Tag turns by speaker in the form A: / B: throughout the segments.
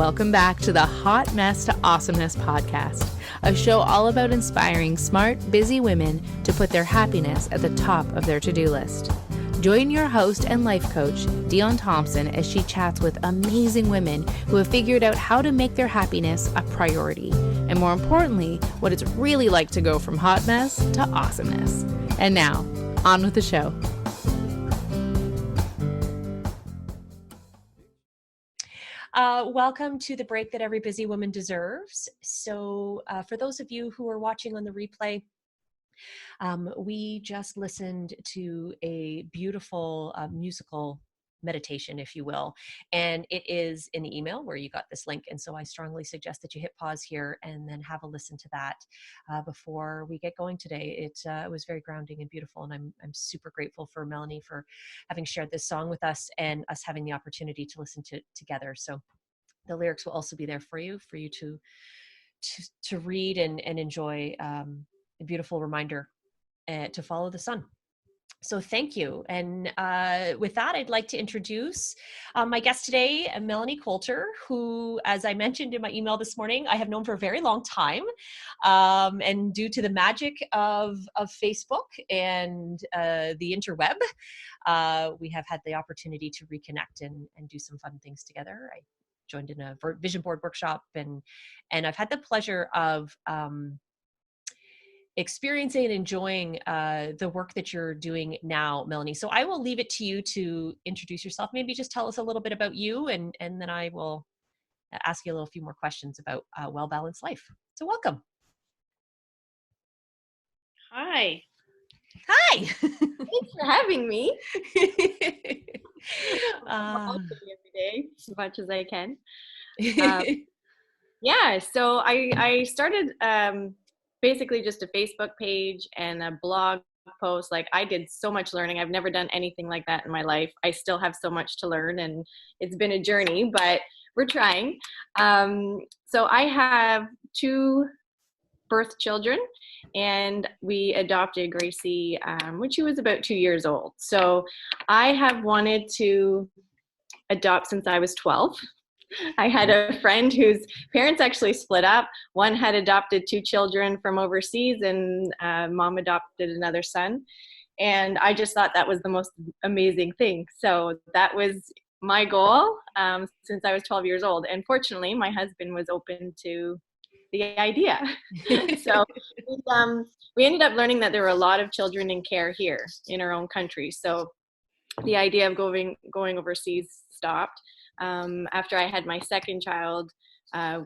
A: Welcome back to the Hot Mess to Awesomeness podcast, a show all about inspiring smart, busy women to put their happiness at the top of their to-do list. Join your host and life coach, Dion Thompson, as she chats with amazing women who have figured out how to make their happiness a priority, and more importantly, what it's really like to go from hot mess to awesomeness. And now, on with the show. Welcome to the break that every busy woman deserves. So for those of you who are watching on the replay, we just listened to a beautiful musical meditation, if you will, and it is in the email where you got this link. And so I strongly suggest that you hit pause here and then have a listen to that before we get going today. It was very grounding and beautiful, and I'm super grateful for Melanie for having shared this song with us and us having the opportunity to listen to it together. So the lyrics will also be there for you to read and enjoy. A beautiful reminder to follow the sun. So thank you. And with that, I'd like to introduce my guest today, Melanie Coulter, who, as I mentioned in my email this morning, I have known for a very long time. And due to the magic of Facebook and the interweb, we have had the opportunity to reconnect and do some fun things together. I joined in a vision board workshop, and I've had the pleasure of experiencing and enjoying the work that you're doing now, Melanie. So I will leave it to you to introduce yourself. Maybe just tell us a little bit about you, and then I will ask you a few more questions about well-balanced life. So welcome.
B: Hi.
A: Hi.
B: Thanks for having me. Every day, as much as I can. Yeah, so I started basically just a Facebook page and a blog post. Like, I did so much learning. I've never done anything like that in my life. I still have so much to learn, and it's been a journey, but we're trying. So I have 2 birth children, and we adopted Gracie when she was about 2 years old. So I have wanted to adopt since I was 12. I had a friend whose parents actually split up. One had adopted 2 children from overseas, and mom adopted another son. And I just thought that was the most amazing thing. So that was my goal since I was 12 years old. And fortunately, my husband was open to the idea. So we ended up learning that there were a lot of children in care here in our own country. So the idea of going overseas stopped. After I had my second child,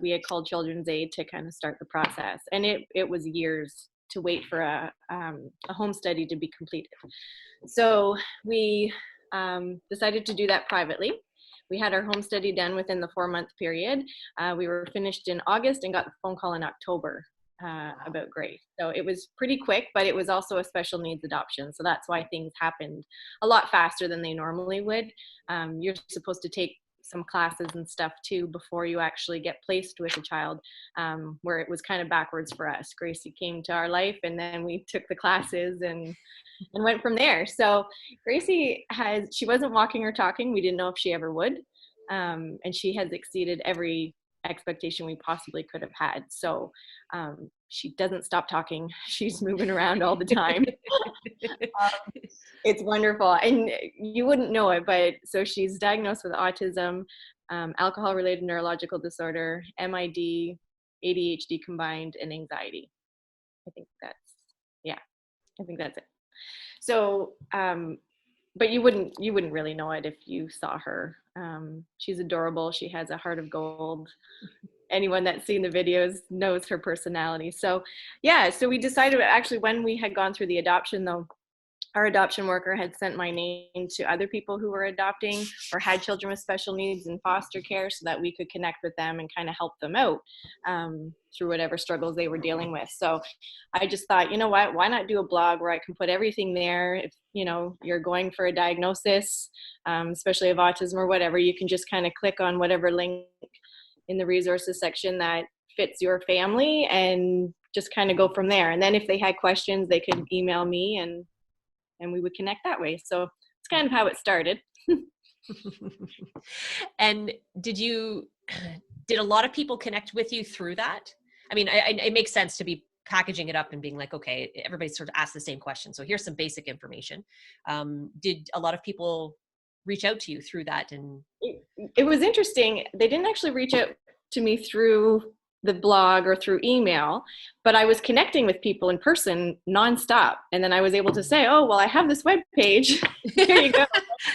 B: we had called Children's Aid to kind of start the process. And it was years to wait for a home study to be completed. So we decided to do that privately. We had our home study done within the 4-month period. We were finished in August and got the phone call in October about Grace. So it was pretty quick, but it was also a special needs adoption. So that's why things happened a lot faster than they normally would. You're supposed to take some classes and stuff too before you actually get placed with a child, where it was kind of backwards for us. Gracie came to our life, and then we took the classes and went from there. So Gracie she wasn't walking or talking. We didn't know if she ever would. And she has exceeded every expectation we possibly could have had. So she doesn't stop talking. She's moving around all the time. It's wonderful. And you wouldn't know it, but so she's diagnosed with autism, alcohol-related neurological disorder, MID, ADHD combined, and anxiety. I think that's it. So, but you wouldn't really know it if you saw her. She's adorable. She has a heart of gold. Anyone that's seen the videos knows her personality. So yeah, so we decided, actually, when we had gone through the adoption, though, our adoption worker had sent my name to other people who were adopting or had children with special needs in foster care, so that we could connect with them and kind of help them out through whatever struggles they were dealing with. So I just thought, you know what, why not do a blog where I can put everything there? If you're going for a diagnosis, especially of autism or whatever, you can just kind of click on whatever link in the resources section that fits your family and just kind of go from there. And then if they had questions, they could email me and we would connect that way. So it's kind of how it started.
A: And did you did a lot of people connect with you through that? I mean, it makes sense to be packaging it up and being like, okay, everybody sort of asked the same question. So here's some basic information. Did a lot of people reach out to you through that? And
B: it was interesting. They didn't actually reach out to me through the blog or through email, but I was connecting with people in person nonstop. And then I was able to say, oh, well, I have this web page. Here you go.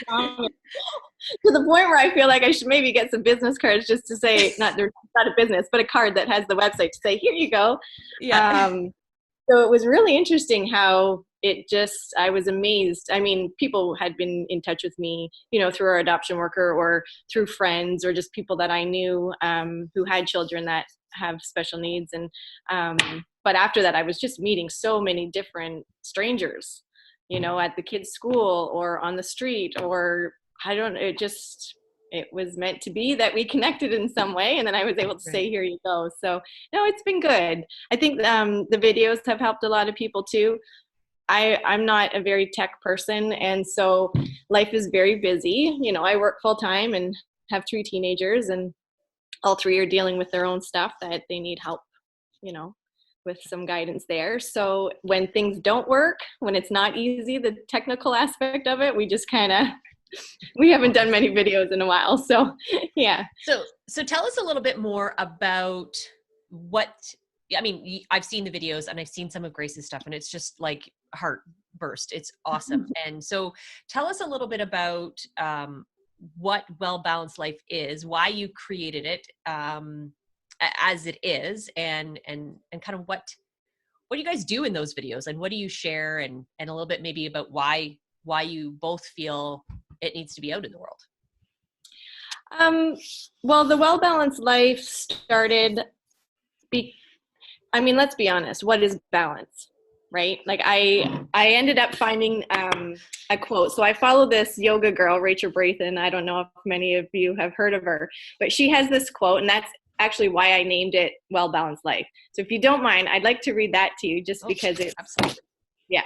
B: To the point where I feel like I should maybe get some business cards just to say, not a business, but a card that has the website to say, here you go.
A: Yeah.
B: So it was really interesting how I was amazed. I mean, people had been in touch with me, through our adoption worker or through friends or just people that I knew who had children that have special needs. And but after that, I was just meeting so many different strangers, at the kids' school or on the street, or it was meant to be that we connected in some way. And then I was able to say, here you go. So no, it's been good. I think the videos have helped a lot of people too. I'm not a very tech person. And so life is very busy. I work full time and have 3 teenagers, and all 3 are dealing with their own stuff that they need help, with some guidance there. So when things don't work, when it's not easy, the technical aspect of it, we just we haven't done many videos in a while. So yeah.
A: So tell us a little bit more about I've seen the videos and I've seen some of Grace's stuff, and it's just like heart burst. It's awesome. And so tell us a little bit about what Well-Balanced Life is, why you created it as it is, and kind of what do you guys do in those videos, and what do you share, and a little bit maybe about why you both feel it needs to be out in the world.
B: Well, the Well-Balanced Life started let's be honest, what is balance, right? Like I ended up finding a quote. So I follow this yoga girl, Rachel Brathen. I don't know if many of you have heard of her, but she has this quote, and that's actually why I named it Well-Balanced Life. So if you don't mind, I'd like to read that to you just because it's
A: absolutely.
B: Yeah.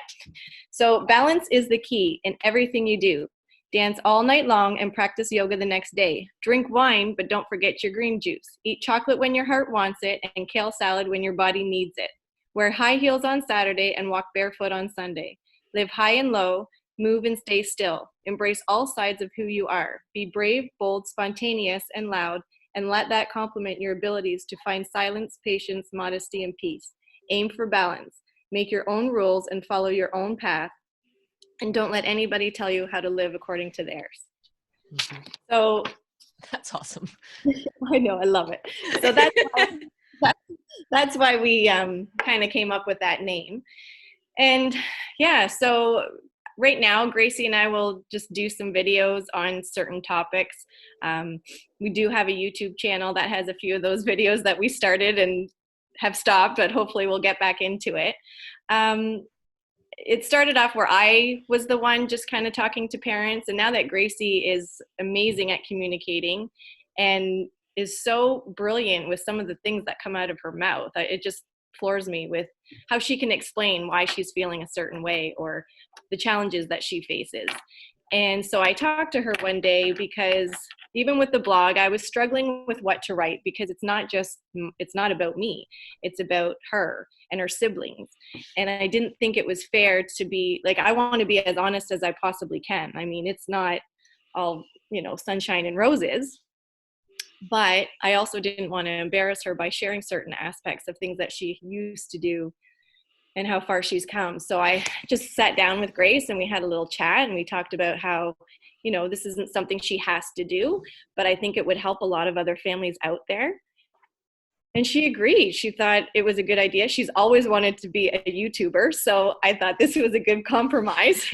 B: So balance is the key in everything you do. Dance all night long and practice yoga the next day. Drink wine, but don't forget your green juice. Eat chocolate when your heart wants it, and kale salad when your body needs it. Wear high heels on Saturday and walk barefoot on Sunday. Live high and low, move and stay still. Embrace all sides of who you are. Be brave, bold, spontaneous, and loud, and let that complement your abilities to find silence, patience, modesty, and peace. Aim for balance. Make your own rules and follow your own path. And don't let anybody tell you how to live according to theirs. Mm-hmm. So
A: that's awesome.
B: I know, I love it. So that's why we kind of came up with that name. And yeah, so right now, Gracie and I will just do some videos on certain topics. We do have a YouTube channel that has a few of those videos that we started and have stopped, but hopefully we'll get back into it. It started off where I was the one just kind of talking to parents, and now that Gracie is amazing at communicating and is so brilliant with some of the things that come out of her mouth, it just floors me with how she can explain why she's feeling a certain way or the challenges that she faces. And so I talked to her one day because even with the blog, I was struggling with what to write because it's not about me. It's about her and her siblings. And I didn't think it was fair to be like, I want to be as honest as I possibly can. I mean, it's not all, sunshine and roses, but I also didn't want to embarrass her by sharing certain aspects of things that she used to do and how far she's come. So I just sat down with Grace and we had a little chat, and we talked about how, this isn't something she has to do, but I think it would help a lot of other families out there. And she agreed. She thought it was a good idea. She's always wanted to be a YouTuber, so I thought this was a good compromise.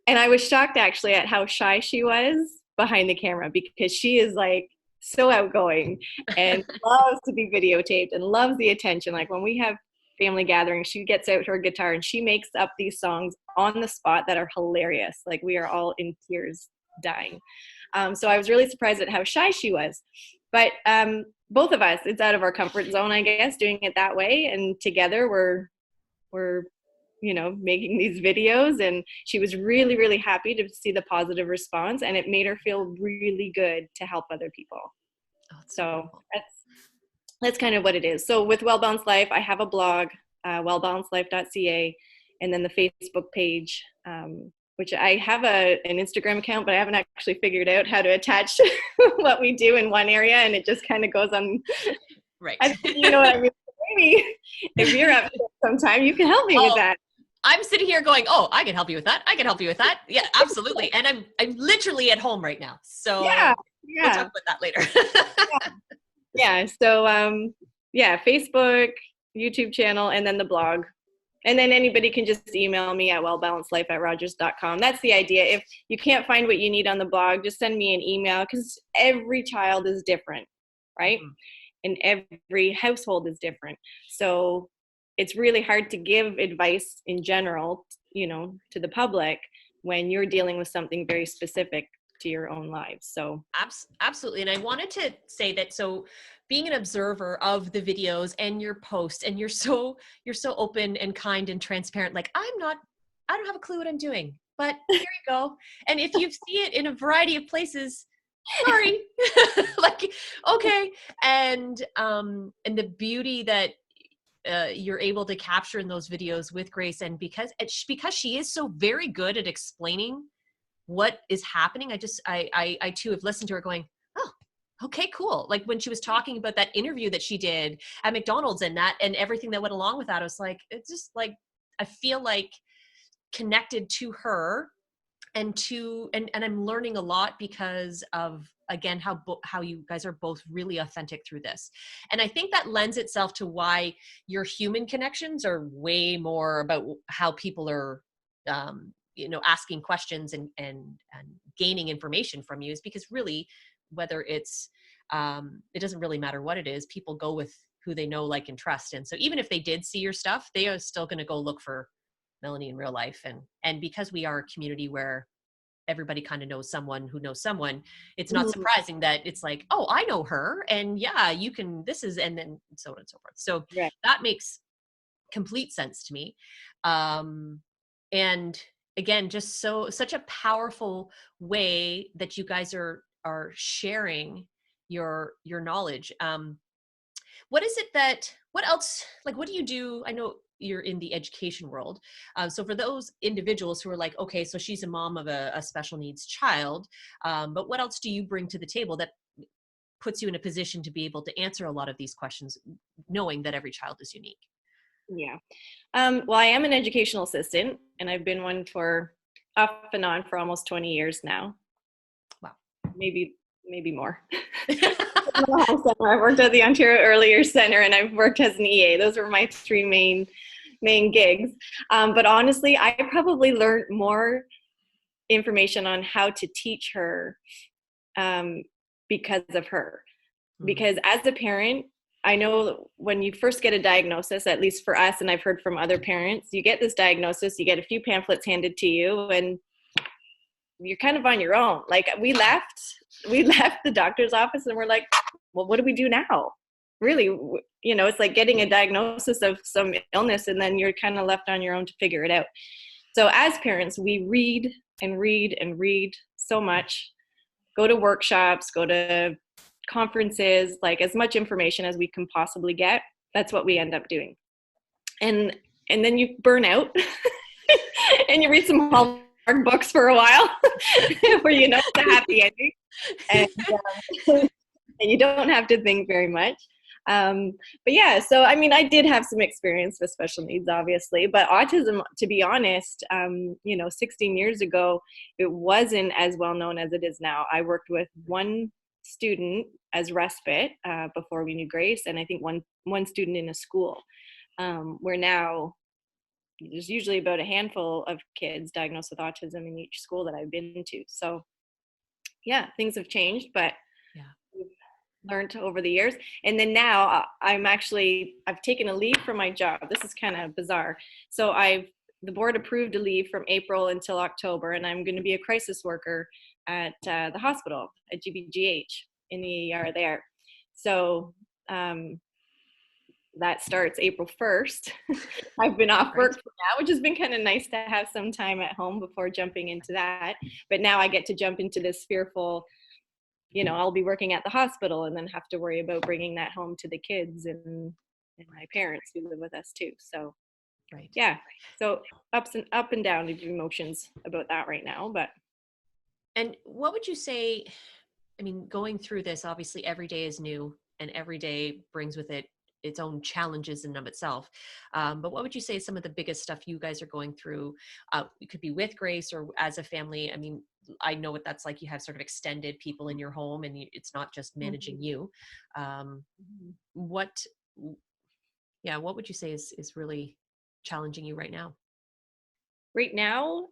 B: And I was shocked actually at how shy she was behind the camera, because she is like so outgoing and loves to be videotaped and loves the attention. Like when we have family gatherings, she gets out her guitar and she makes up these songs on the spot that are hilarious. Like we are all in tears dying. So I was really surprised at how shy she was. But both of us, it's out of our comfort zone, I guess, doing it that way. And together we're making these videos, and she was really, really happy to see the positive response, and it made her feel really good to help other people.
A: Oh,
B: so that's kind of what it is. So with Well Balanced Life, I have a blog, wellbalancedlife.ca, and then the Facebook page, which I have an Instagram account, but I haven't actually figured out how to attach what we do in one area, and it just kind of goes on.
A: Right.
B: You know what I mean? Maybe if you're up sometime, you can help me with that.
A: I'm sitting here going, oh, I can help you with that. I can help you with that. Yeah, absolutely. And I'm literally at home right now. So
B: yeah.
A: We'll talk about that later.
B: Yeah. So, Facebook, YouTube channel, and then the blog. And then anybody can just email me at wellbalancedlife@rogers.com. That's the idea. If you can't find what you need on the blog, just send me an email, because every child is different, right? Mm-hmm. And every household is different. So it's really hard to give advice in general, to the public when you're dealing with something very specific to your own lives. So
A: absolutely. And I wanted to say that, so being an observer of the videos and your posts, and you're so open and kind and transparent. Like, I don't have a clue what I'm doing, but here you go. And if you see it in a variety of places, sorry, like, okay. And the beauty that you're able to capture in those videos with Grace, and because she is so very good at explaining what is happening, I too have listened to her going, oh, okay, cool. Like when she was talking about that interview that she did at McDonald's and everything that went along with that, I was like, it's just like, I feel like connected to her, and I'm learning a lot because of, again, how you guys are both really authentic through this. And I think that lends itself to why your human connections are way more about how people are, asking questions and gaining information from you, is because really, whether it's, it doesn't really matter what it is, people go with who they know, like, and trust. And so even if they did see your stuff, they are still going to go look for Melanie in real life. And because we are a community where everybody kind of knows someone who knows someone, it's not surprising that it's like, oh, I know her, and yeah, you can, this is, and then so on and so forth. So that makes complete sense to me. And again, just such a powerful way that you guys are sharing your knowledge. What is it what else, like, what do you do? I know you're in the education world. So for those individuals who are like, okay, so she's a mom of a special needs child, but what else do you bring to the table that puts you in a position to be able to answer a lot of these questions, knowing that every child is unique?
B: Yeah. Well, I am an educational assistant, and I've been one for off and on for almost 20 years now.
A: Wow.
B: Maybe more. I've worked at the Ontario Early Years Center, and I've worked as an EA. Those were my three main gigs. But honestly, I probably learned more information on how to teach her because of her. Because as a parent, I know when you first get a diagnosis, at least for us, and I've heard from other parents, you get this diagnosis, you get a few pamphlets handed to you, and you're kind of on your own. Like, we left the doctor's office and we're like, well, what do we do now? Really, it's like getting a diagnosis of some illness, and then you're kind of left on your own to figure it out. So as parents, we read and read and read so much, go to workshops, go to conferences, like as much information as we can possibly get. That's what we end up doing. And then you burn out and you read some Hallmark books for a while where it's a happy ending. And you don't have to think very much. But yeah, so I mean, I did have some experience with special needs, obviously, but autism, to be honest, 16 years ago, it wasn't as well known as it is now. I worked with one student as respite before we knew Grace, and I think one student in a school, where now there's usually about a handful of kids diagnosed with autism in each school that I've been to. So yeah, things have changed, but we've learned over the years. And then now I've taken a leave from my job. This is kind of bizarre. So the board approved a leave from April until October, and I'm going to be a crisis worker at the hospital at GBGH in the ER there. So that starts April 1st. I've been off
A: Right.
B: work for now, which has been kind of nice to have some time at home before jumping into that. But now I get to jump into this fearful, I'll be working at the hospital and then have to worry about bringing that home to the kids and my parents who live with us too. So
A: Right.
B: yeah, so up and down of emotions about that right now. But
A: And what would you say, I mean, going through this, obviously every day is new and every day brings with it its own challenges in and of itself. But what would you say is some of the biggest stuff you guys are going through? It could be with Grace or as a family. I mean, I know what that's like. You have sort of extended people in your home and it's not just managing you. Um, what, yeah, what would you say is really challenging you right now?
B: right now,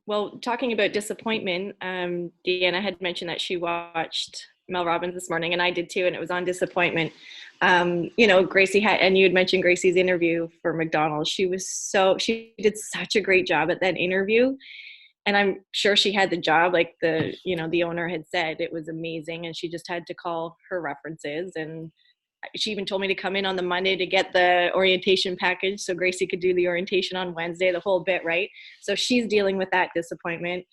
B: well, talking about disappointment, Deanna had mentioned that she watched Mel Robbins this morning, and I did too, and it was on disappointment. Gracie had, and you had mentioned Gracie's interview for McDonald's. She did such a great job at that interview, and I'm sure she had the job, like the owner had said, it was amazing, and she just had to call her references. And she even told me to come in on the Monday to get the orientation package so Gracie could do the orientation on Wednesday, the whole bit, right? So she's dealing with that disappointment.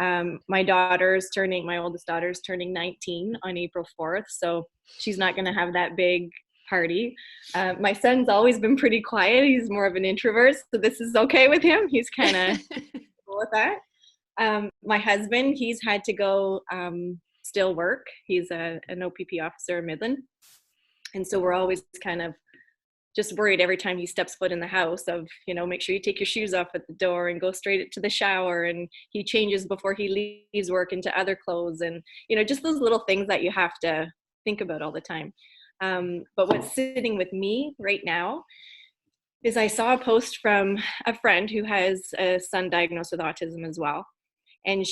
B: My oldest daughter's turning 19 on April 4th, so she's not going to have that big party. My son's always been pretty quiet. He's more of an introvert, so this is okay with him. He's kind of cool with that. My husband, he's had to go still work. He's an OPP officer in Midland. And so we're always kind of just worried every time he steps foot in the house of, make sure you take your shoes off at the door and go straight to the shower. And he changes before he leaves work into other clothes. And, just those little things that you have to think about all the time. But what's sitting with me right now is I saw a post from a friend who has a son diagnosed with autism as well. And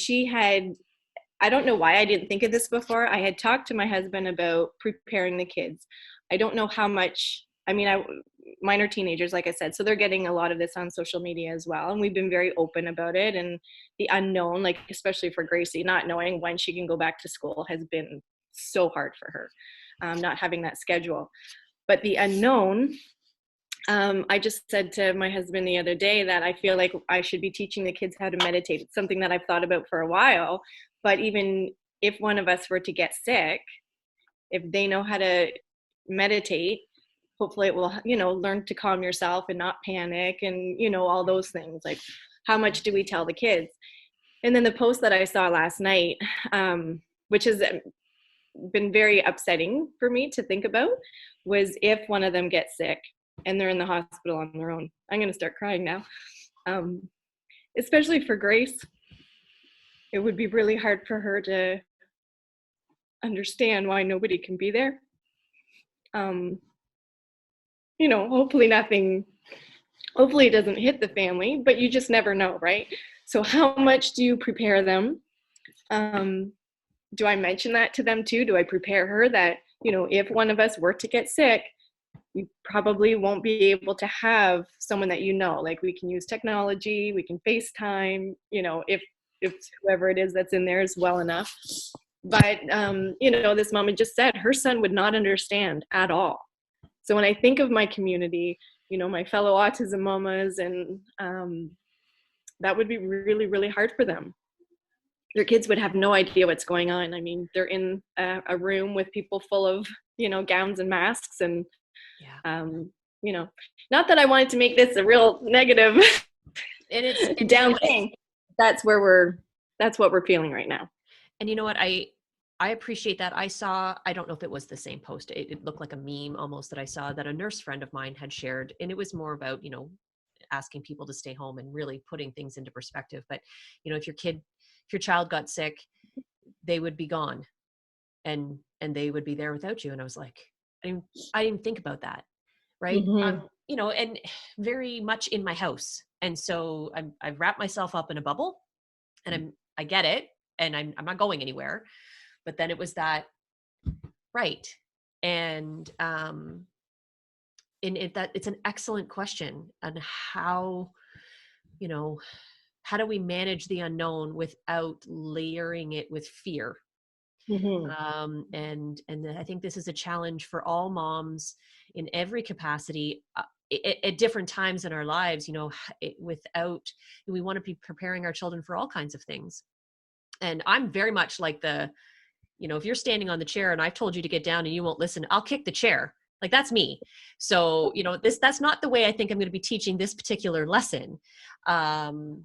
B: I don't know why I didn't think of this before. I had talked to my husband about preparing the kids. I don't know how much, mine are teenagers, like I said, so they're getting a lot of this on social media as well. And we've been very open about it. And the unknown, like especially for Gracie, not knowing when she can go back to school has been so hard for her, not having that schedule. But the unknown, I just said to my husband the other day that I feel like I should be teaching the kids how to meditate. It's something that I've thought about for a while. But even if one of us were to get sick, if they know how to meditate, hopefully it will, learn to calm yourself and not panic and, all those things. Like, how much do we tell the kids? And then the post that I saw last night, which has been very upsetting for me to think about, was if one of them gets sick and they're in the hospital on their own. I'm going to start crying now. Especially for Grace, it would be really hard for her to understand why nobody can be there. Hopefully it doesn't hit the family, but you just never know, right? So how much do you prepare them? Do I mention that to them too? Do I prepare her that, if one of us were to get sick, you probably won't be able to have someone that like we can use technology, we can FaceTime, if whoever it is that's in there is well enough. But, this mom had just said her son would not understand at all. So when I think of my community, my fellow autism mamas, and that would be really, really hard for them. Their kids would have no idea what's going on. I mean, they're in a room with people full of, gowns and masks. And, not that I wanted to make this a real negative
A: And it's
B: down thing. That's what we're feeling right now.
A: And you know what? I appreciate that. I don't know if it was the same post. It looked like a meme almost that I saw that a nurse friend of mine had shared. And it was more about, asking people to stay home and really putting things into perspective. But, if your child got sick, they would be gone and they would be there without you. And I was like, I didn't think about that. Right.
B: Mm-hmm.
A: And very much in my house. And so I've wrapped myself up in a bubble and I get it. And I'm not going anywhere. But then it was that, right. And it's an excellent question on how do we manage the unknown without layering it with fear?
B: Mm-hmm.
A: And I think this is a challenge for all moms in every capacity, at different times in our lives, we want to be preparing our children for all kinds of things. And I'm very much like if you're standing on the chair and I've told you to get down and you won't listen, I'll kick the chair. Like, that's me. So, that's not the way I think I'm going to be teaching this particular lesson. And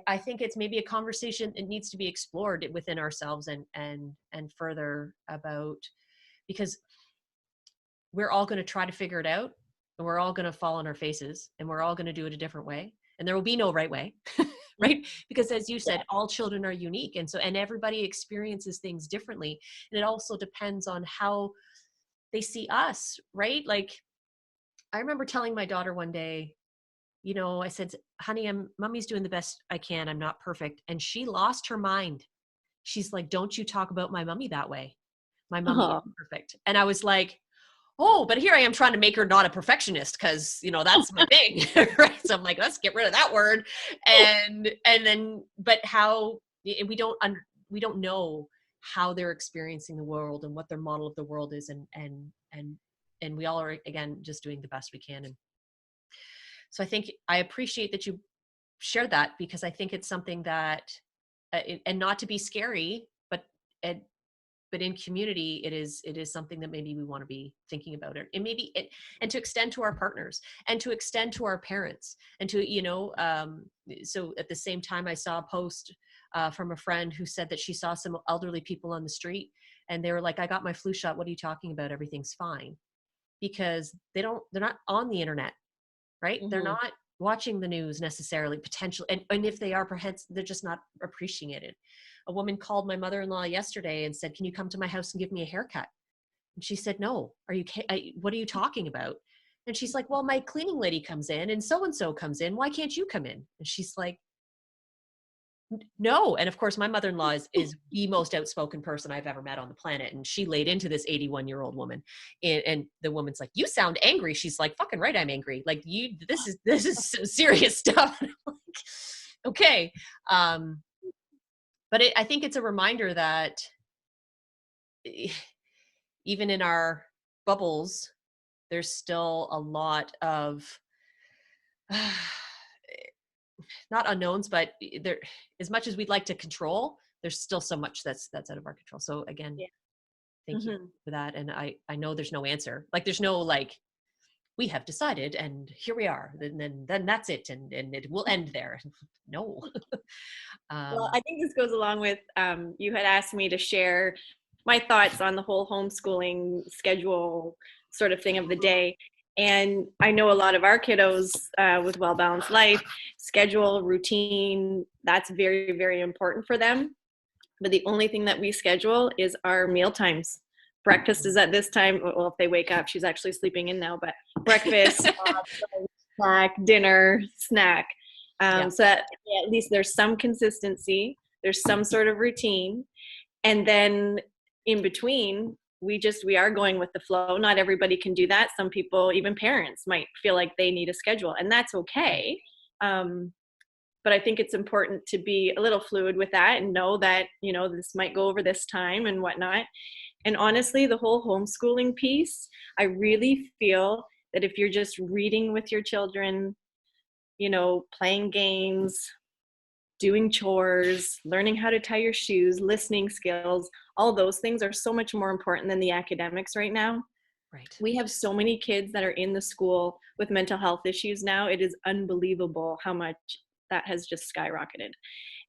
A: I think it's maybe a conversation that needs to be explored within ourselves and further about, because we're all going to try to figure it out, and we're all going to fall on our faces, and we're all going to do it a different way. And there will be no right way, right? Because as you said, all children are unique. And everybody experiences things differently. And it also depends on how they see us, right? Like, I remember telling my daughter one day, I said, honey, mommy's doing the best I can. I'm not perfect. And she lost her mind. She's like, don't you talk about my mommy that way. My mommy is perfect. And I was like, oh, but here I am trying to make her not a perfectionist, because, that's my thing, right? So I'm like, let's get rid of that word. And then, but how we don't know how they're experiencing the world and what their model of the world is. And we all are, again, just doing the best we can. And so I think I appreciate that you shared that, because I think it's something that, and not to be scary, but in community, it is something that maybe we want to be thinking about it, and maybe and to extend to our partners, and to extend to our parents, and to, so at the same time, I saw a post from a friend who said that she saw some elderly people on the street, and they were like, I got my flu shot. What are you talking about? Everything's fine. Because they're not on the internet, right? Mm-hmm. They're not watching the news necessarily, potentially. And if they are, perhaps they're just not appreciating it. A woman called my mother-in-law yesterday and said, can you come to my house and give me a haircut? And she said, no, what are you talking about? And she's like, well, my cleaning lady comes in and so comes in. Why can't you come in? And she's like, no. And of course, my mother-in-law is the most outspoken person I've ever met on the planet. And she laid into this 81-year-old woman. And the woman's like, you sound angry. She's like, fucking right, I'm angry. Like, this is some serious stuff. And I'm like, okay. But I think it's a reminder that even in our bubbles, there's still a lot of not unknowns, but there, as much as we'd like to control, there's still so much that's out of our control. So again, thank you for that. And I know there's no answer. Like, there's no like, we have decided and here we are, then that's it, and it will end there. No.
B: Well, I think this goes along with, you had asked me to share my thoughts on the whole homeschooling schedule sort of thing of the day. And I know a lot of our kiddos with well-balanced life, schedule, routine, that's very, very important for them. But the only thing that we schedule is our meal times. Breakfast is at this time. Well, if they wake up, she's actually sleeping in now, but breakfast, snack, dinner, snack. So that at least there's some consistency, there's some sort of routine. And then in between, we are going with the flow. Not everybody can do that. Some people, even parents, might feel like they need a schedule, and that's okay. But I think it's important to be a little fluid with that and know that, this might go over this time and whatnot. And honestly, the whole homeschooling piece, I really feel that if you're just reading with your children, playing games, doing chores, learning how to tie your shoes, listening skills, all those things are so much more important than the academics right now.
A: Right.
B: We have so many kids that are in the school with mental health issues now. It is unbelievable how much that has just skyrocketed.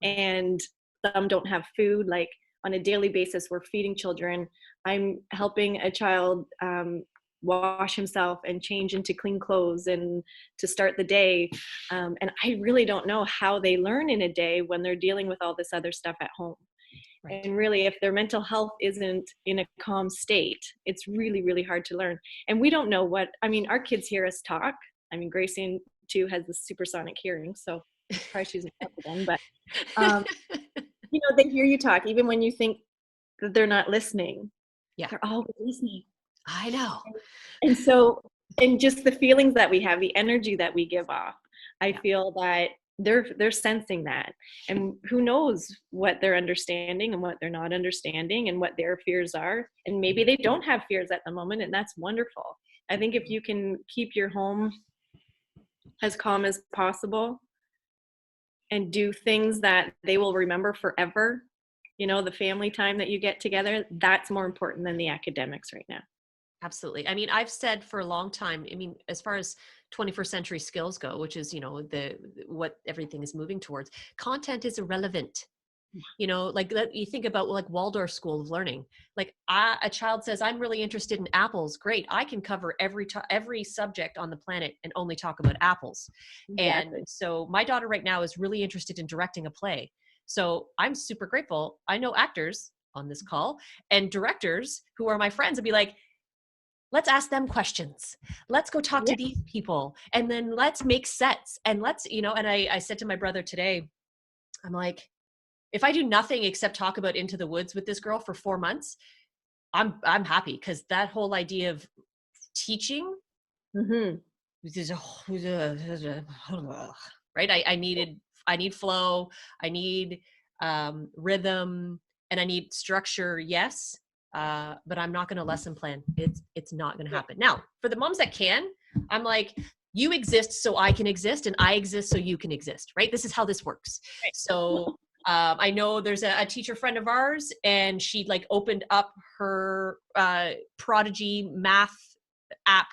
B: And some don't have food. Like, on a daily basis, we're feeding children. I'm helping a child wash himself and change into clean clothes and to start the day. And I really don't know how they learn in a day when they're dealing with all this other stuff at home. Right. And really, if their mental health isn't in a calm state, it's really, really hard to learn. And we don't know our kids hear us talk. Gracie too has the supersonic hearing, so probably she's up again, but they hear you talk, even when you think that they're not listening.
A: Yeah.
B: They're always listening.
A: I know.
B: And so, and just the feelings that we have, the energy that we give off, I feel that they're sensing that, and who knows what they're understanding and what they're not understanding and what their fears are, and maybe they don't have fears at the moment, and that's wonderful. I think if you can keep your home as calm as possible and do things that they will remember forever, the family time that you get together, that's more important than the academics right now.
A: Absolutely. I mean, I've said for a long time, I mean, as far as 21st century skills go, which is, what everything is moving towards, content is irrelevant. Like you think about like Waldorf School of Learning, like a child says, I'm really interested in apples. Great. I can cover every subject on the planet and only talk about apples.
B: Exactly.
A: And so my daughter right now is really interested in directing a play. So I'm super grateful. I know actors on this call and directors who are my friends and be like, let's ask them questions. Let's go talk to these people. And then let's make sets. And let's, and I said to my brother today, I'm like, if I do nothing except talk about Into the Woods with this girl for 4 months, I'm happy, because that whole idea of teaching,
B: Mm-hmm.
A: right? I need flow, I need rhythm, and I need structure. Yes. But I'm not going to lesson plan. It's not going to happen. Now, for the moms that can, I'm like, you exist so I can exist, and I exist so you can exist, right? This is how this works. So I know there's a teacher friend of ours, and she like opened up her Prodigy math app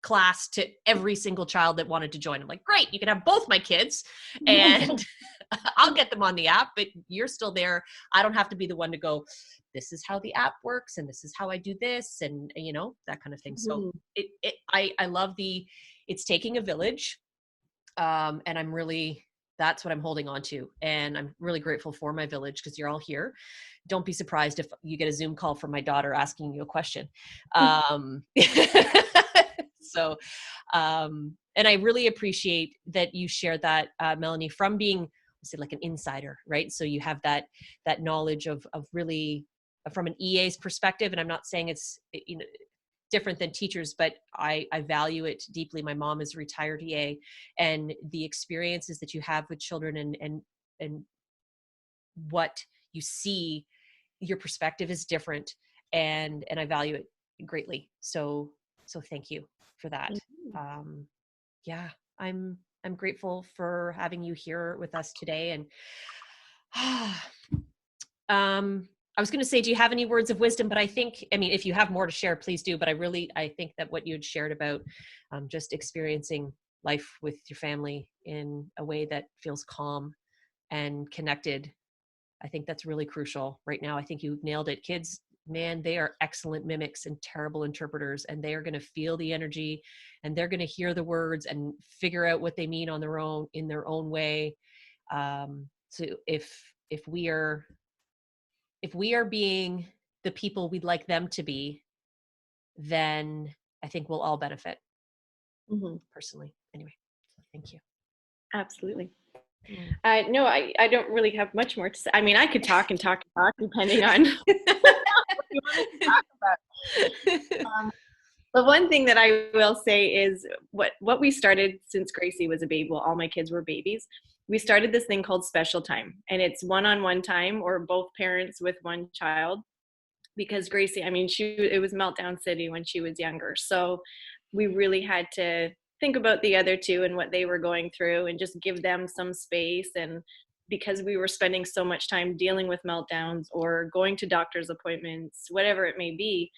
A: class to every single child that wanted to join. I'm like, great, you can have both my kids and I'll get them on the app, but you're still there. I don't have to be the one to go, this is how the app works and this is how I do this, and that kind of thing. So I love it's taking a village. And that's what I'm holding on to. And I'm really grateful for my village, because you're all here. Don't be surprised if you get a Zoom call from my daughter asking you a question. So, and I really appreciate that you shared that, Melanie, from being, say, like an insider, right? So you have that knowledge of really from an EA's perspective. And I'm not saying it's, different than teachers, but I value it deeply. My mom is a retired EA, and the experiences that you have with children and what you see, your perspective is different, and I value it greatly. So thank you for that. Yeah, I'm grateful for having you here with us today. And I was going to say, do you have any words of wisdom? But I mean, if you have more to share, please do. But I think that what you had shared about just experiencing life with your family in a way that feels calm and connected, I think that's really crucial right now. I think you nailed it. Kids, man, they are excellent mimics and terrible interpreters, and they are going to feel the energy, and they're going to hear the words and figure out what they mean on their own, in their own way. So if we are being the people we'd like them to be, then I think we'll all benefit. Personally. Anyway, thank you.
B: Absolutely. No, I don't really have much more to say. I mean, I could talk and talk and talk depending on what you want to talk about. The one thing that I will say is what we started since Gracie was a baby, well, all my kids were babies. We started this thing called special time, and it's one-on-one time, or both parents with one child, because Gracie, I mean, it was meltdown city when she was younger. So we really had to think about the other two and what they were going through, and just give them some space. And because we were spending so much time dealing with meltdowns or going to doctor's appointments, whatever it may be,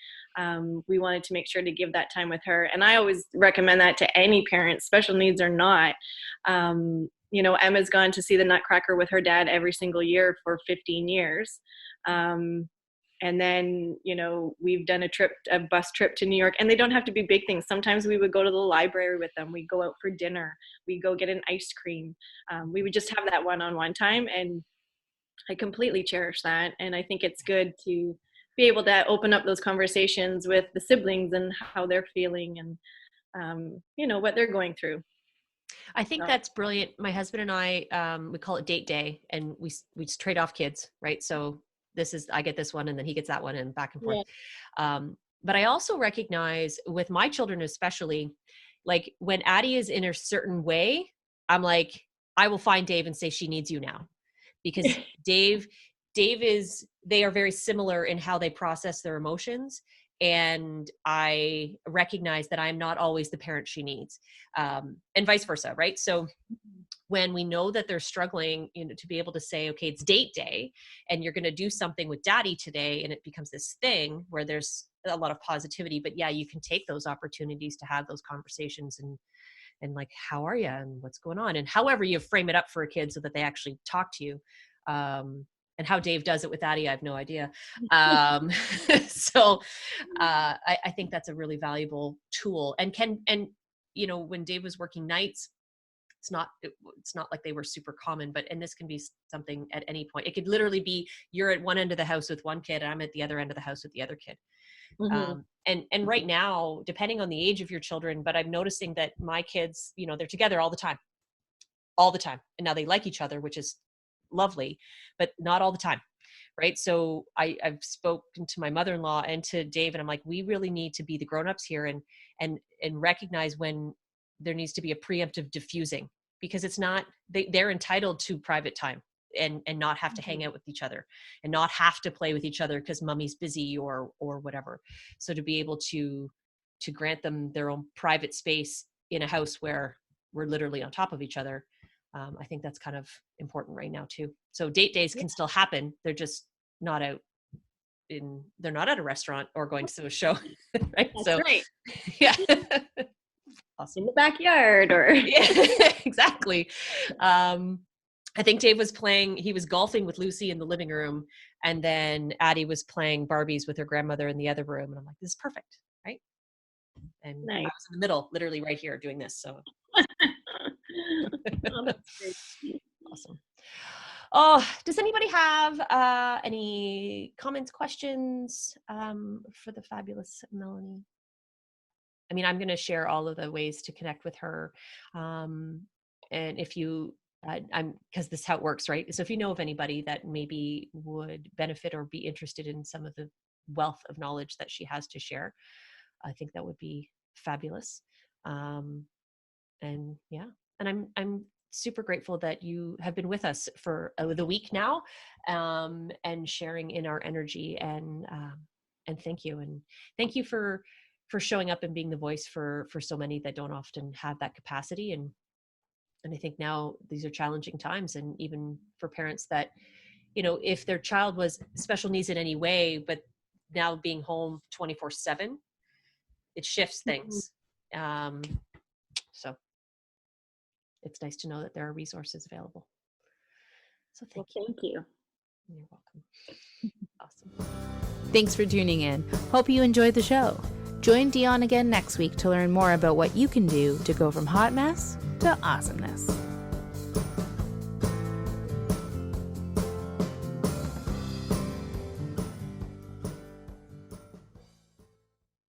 B: we wanted to make sure to give that time with her. And I always recommend that to any parent, special needs or not. Emma's gone to see the Nutcracker with her dad every single year for 15 years. And then, we've done a bus trip to New York, and they don't have to be big things. Sometimes we would go to the library with them. We'd go out for dinner. We'd go get an ice cream. We would just have that one-on-one time. And I completely cherish that. And I think it's good to be able to open up those conversations with the siblings and how they're feeling, and, what they're going through.
A: I think that's brilliant. My husband and I, we call it date day, and we just trade off kids, right? So I get this one, and then he gets that one, and back and forth. Yeah. But I also recognize with my children, especially, like when Addie is in a certain way, I'm like, I will find Dave and say, she needs you now, because Dave they are very similar in how they process their emotions. And I recognize that I'm not always the parent she needs, and vice versa. Right. So when we know that they're struggling, to be able to say, okay, it's date day and you're going to do something with daddy today. And it becomes this thing where there's a lot of positivity, but yeah, you can take those opportunities to have those conversations and like, how are you and what's going on? And however you frame it up for a kid so that they actually talk to you. And how Dave does it with Addie, I have no idea. So I think that's a really valuable tool. And when Dave was working nights, it's not like they were super common, and this can be something at any point. It could literally be you're at one end of the house with one kid and I'm at the other end of the house with the other kid. Mm-hmm. And right now, depending on the age of your children, but I'm noticing that my kids, they're together all the time. And now they like each other, which is lovely, but not all the time. Right. So I've spoken to my mother-in-law and to Dave, and I'm like, we really need to be the grownups here and recognize when there needs to be a preemptive diffusing, because it's not, they're entitled to private time and not have to hang out with each other and not have to play with each other because mommy's busy or whatever. So to be able to grant them their own private space in a house where we're literally on top of each other, I think that's kind of important right now too. So date days can still happen. They're just not they're not at a restaurant or going to a show. Right.
B: That's
A: so
B: right.
A: Yeah. Awesome.
B: In the backyard or
A: yeah, exactly. I think Dave he was golfing with Lucy in the living room, and then Addie was playing Barbies with her grandmother in the other room. And I'm like, this is perfect. Right. And nice. I was in the middle, literally right here doing this. So
B: oh, that's great.
A: Awesome. Oh, does anybody have any comments, questions for the fabulous Melanie? I mean, I'm going to share all of the ways to connect with her. And if you, because this is how it works, right? So if you know of anybody that maybe would benefit or be interested in some of the wealth of knowledge that she has to share, I think that would be fabulous. And yeah, and I'm super grateful that you have been with us for the week now, and sharing in our energy, and thank you. And thank you for showing up and being the voice for so many that don't often have that capacity. And I think now these are challenging times, and even for parents that, if their child was special needs in any way, but now being home 24/7, it shifts things. So it's nice to know that there are resources available. So thank you. You're welcome. Awesome.
C: Thanks for tuning in. Hope you enjoyed the show. Join Dion again next week to learn more about what you can do to go from hot mess to awesomeness.